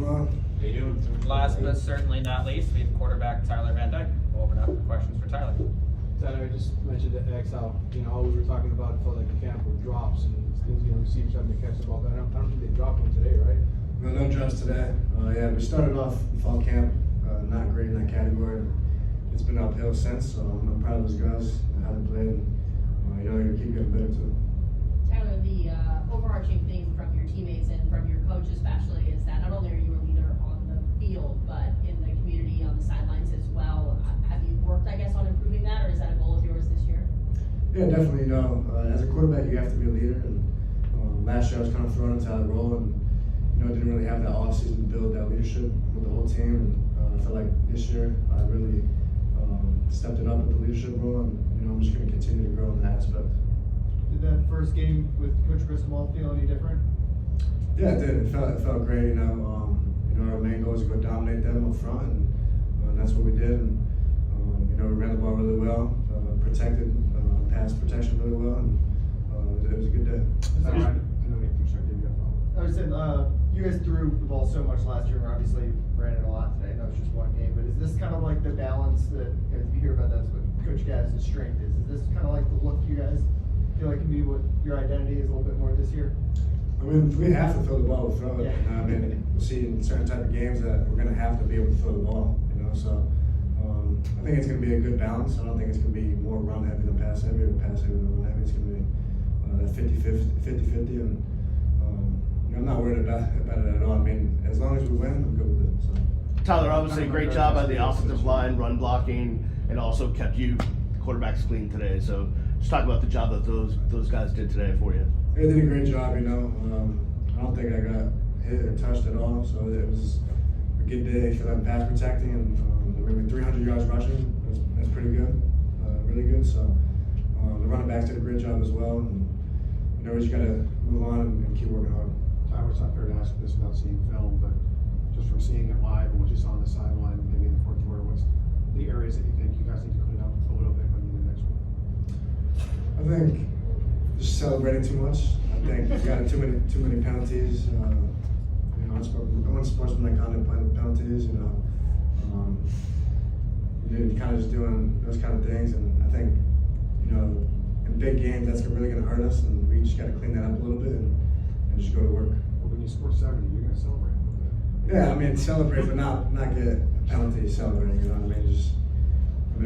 going on? How you doing? Last but certainly not least, we have quarterback Tyler Van Dyke. We'll open up for questions for Tyler. Tyler, I just mentioned at X how, all we were talking about felt like the camp were drops and receivers having to catch the ball, but I don't think they dropped one today, right? No drops today. Yeah, we started off fall camp not great in that category. It's been uphill since, so I'm proud of those guys and how they played. And, they're going to keep getting better too. Tyler, the overarching theme from your teammates and from your coach especially is that not only are you a leader on the field, but in the community on the sidelines as well. Have you worked, I guess, on improving that, or is that a goal of yours this year? Yeah, definitely. As a quarterback, you have to be a leader. And last year I was kind of thrown into that role, and didn't really have that off season to build that leadership with the whole team. And I feel like this year I really stepped it up with the leadership role, and I'm just going to continue to grow in that aspect. Did that first game with Coach Cristobal feel any different? Yeah, it did. It felt great. Our main goal is to go dominate them up front, and that's what we did. And we ran the ball really well, protected pass protection really well, and it was a good day. I was saying, you guys threw the ball so much last year, and obviously ran it a lot today. I know it's just one game, but is this kind of like the balance that, as you hear about, that's what Coach Gaddis' strength is? Is this kind of like the look you guys feel like can be what your identity is a little bit more this year? I mean, we have to throw the ball, we'll throw it. Yeah. We'll see in certain type of games that we're going to have to be able to throw the ball, So I think it's going to be a good balance. I don't think it's going to be more run heavy than pass heavy, or pass heavy than run heavy. It's going to be that 50-50, and I'm not worried about it at all. As long as we win, I'm good with it. So. Tyler, obviously, great job by the offensive line, run blocking, and also kept you quarterbacks clean today. So just talk about the job that those guys did today for you. They did a great job. I don't think I got hit or touched at all. So it was a good day for them pass protecting, and 300 yards rushing. That's pretty good, really good. So the running backs did a great job as well. And we just got to move on and keep working hard. Tyler, it's not fair to ask this without seeing film, but just from seeing it live and what you saw on the sideline, maybe in the fourth quarter, what's the areas that you think you guys need to clean up a little bit going into the next one? I think just celebrating too much. I think we got too many penalties. Unsportsmanlike conduct penalties. You're kind of just doing those kind of things, and I think in big games that's really going to hurt us, and we just got to clean that up a little bit and just go to work. Well, when you score 70, you're going to celebrate a little bit. Yeah, celebrate, but not get a penalty celebrating. I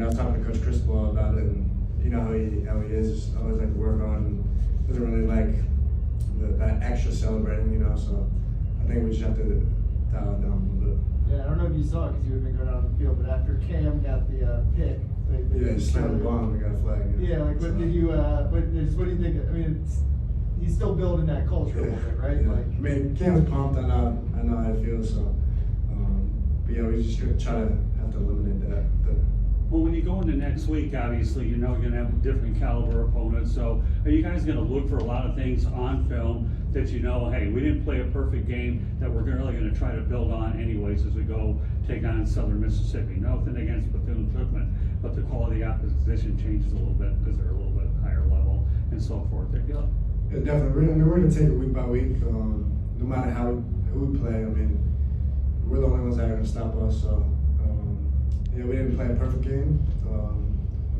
was talking to Coach Cristobal about it, and how he is, just always like to work on, and doesn't really like that extra celebrating. So I think we just have to dial it down a little bit. Yeah, I don't know if you saw it because you had been going out on the field, but after Cam got the pick, he slammed the ball and we got a flag. Yeah, what do you think? He's still building that culture a little bit, right? Yeah. Cam's pumped. I know how it feels. So, but yeah, we just try to have to eliminate that. Well, when you go into next week, obviously, you're going to have different caliber opponents. So, are you guys going to look for a lot of things on film that hey, we didn't play a perfect game that we're really going to try to build on anyways as we go take on Southern Mississippi? Nothing against Bethune Cookman, but the quality of opposition changes a little bit because they're a little bit higher level and so forth. Yeah, definitely. We're going to take it week by week. No matter who we play, we're the only ones that are going to stop us. So, we didn't play a perfect game.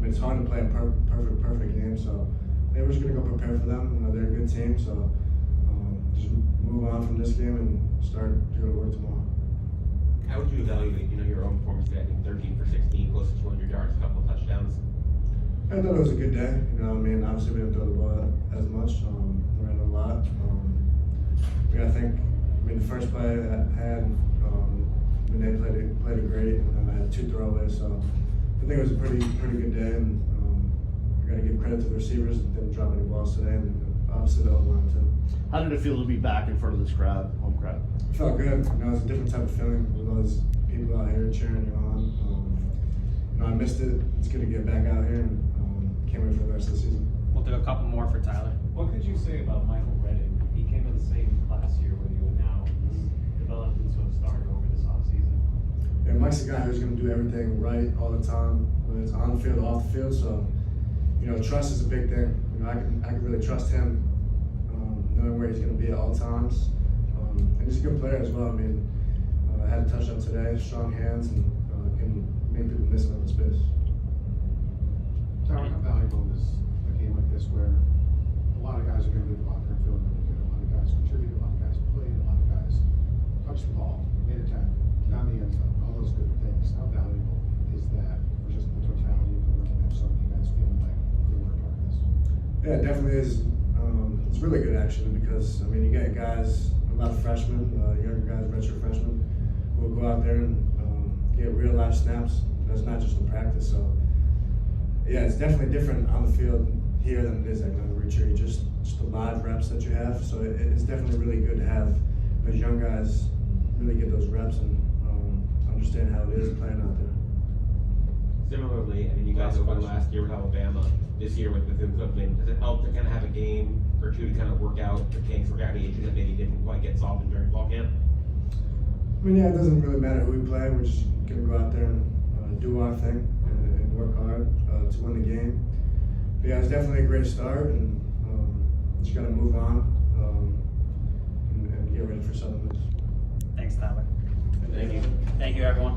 It's hard to play a perfect game. So, we're just going to go prepare for them. They're a good team. So, just move on from this game and start to go to work tomorrow. How would you evaluate, your own performance today? I think 13 for 16, close to 200 yards, a couple of touchdowns. I thought it was a good day. Obviously we didn't throw the ball as much. We ran a lot. I think, the first play I had, they played it great, and then I had 2 throwaways. So I think it was a pretty good day, and I got to give credit to the receivers that didn't drop any balls today, and obviously the O-line too. How did it feel to be back in front of this crowd, home crowd? It felt good. It's a different type of feeling with all these people out here cheering you on. I missed it. It's good to get back out here, and can't wait for the rest of the season. We'll do a couple more for Tyler. What could you say about Michael Redding? He came to the same class year with you, and now he's developed into a starter over this offseason. Yeah, Mike's a guy who's going to do everything right all the time, whether it's on the field or off the field. So, trust is a big thing. I can really trust him, knowing where he's going to be at all times. And he's a good player as well. had a touchdown today, strong hands, and can make people miss another space. Tyler, how valuable is a game like this where a lot of guys are gonna leave the locker room feeling really good, a lot of guys contributed, a lot of guys played, a lot of guys touched the ball, made a tackle, down the end zone, all those good things. How valuable is that for just the totality of the room and have so many guys feeling like they were a part of this? Yeah, it definitely is. It's really good actually because I mean you got guys, a lot of freshmen, younger guys, redshirt freshmen, who will go out there and get real life snaps. That's not just in practice. So yeah, it's definitely different on the field here than it is at Glen Retreat. Just the live reps that you have. So it's definitely really good to have those young guys really get those reps and understand how it is playing out there. Similarly, I mean, you guys opened last year with Alabama, this year with Bethune Cookman. Does it help to kind of have a game or two to kind of work out the kinks, work out the issues that maybe didn't quite get solved during fall camp? I mean, yeah, it doesn't really matter who we play. We're just gonna go out there and do our thing and work hard to win the game. But yeah, it's definitely a great start, and just gotta move on and get ready for something else. Thanks, Tyler. Thank you. Thank you, everyone.